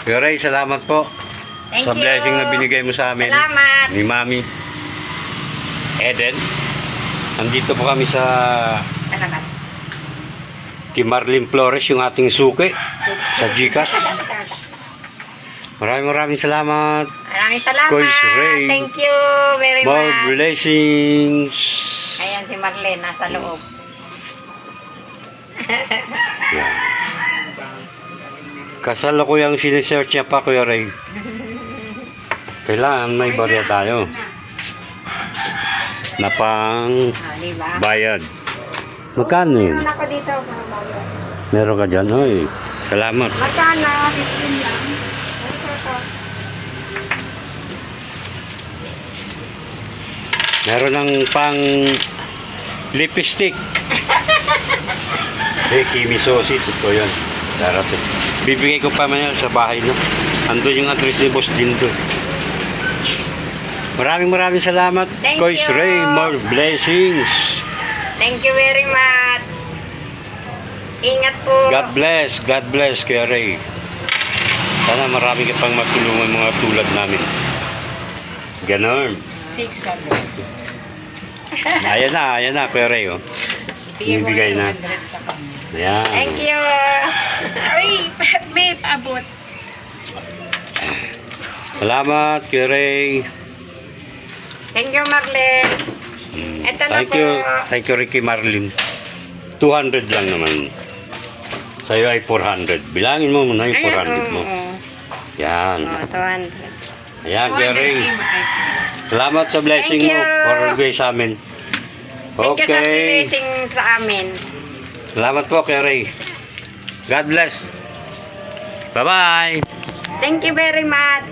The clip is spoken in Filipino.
Kuya Ray, salamat po. Thank sa you. blessing na binigay mo sa amin. Salamat. Ni Mami Eden. Nandito po kami sa Sa labas. kay Marlene Flores, yung ating suki sa GCash. Maraming salamat. Maraming salamat. Coach Ray. Thank you very More much. blessings. Ayan si Marlene, nasa loob. Yan. Kasalukuyang sinesearch niya pa, Kuya Ray. Kailangan may barya tayo na pang Diba? bayad. Magkano yun? Meron ako dito. Mga bago. Meron ka dyan, hoy. Salamat. Magkano? 15 lang. Meron ng pang lipstick. Kimi Sosi, ito yun. Darating. Bibigay ko pa man yan sa bahay, no? Ando yung address ni Boss Dindo. Maraming salamat, Thank Coach you. Ray. More blessings. Thank you very much. Ingat po. God bless, Kuya Ray. Sana marami ka pang matulungan mga tulad namin. Ganon. 600. Ayan na, Kuya Ray, oh. Ibigay na. Ayan. Thank you. Uy, may paabot. Salamat, Kuya Ray. Thank you, Marlene. Ito na Thank po. you. Thank you, Ricky Marlin. 200 lang naman. Sa'yo ay 400. Bilangin mo muna yung 400 mo. Yan. 200. Ayan, Kuya Ray. Salamat sa blessing Thank mo. you. For bigay sa amin. Thank you sa Okay. blessing sa amin. Salamat po, Kuya Ray. God bless. Bye-bye. Thank you very much.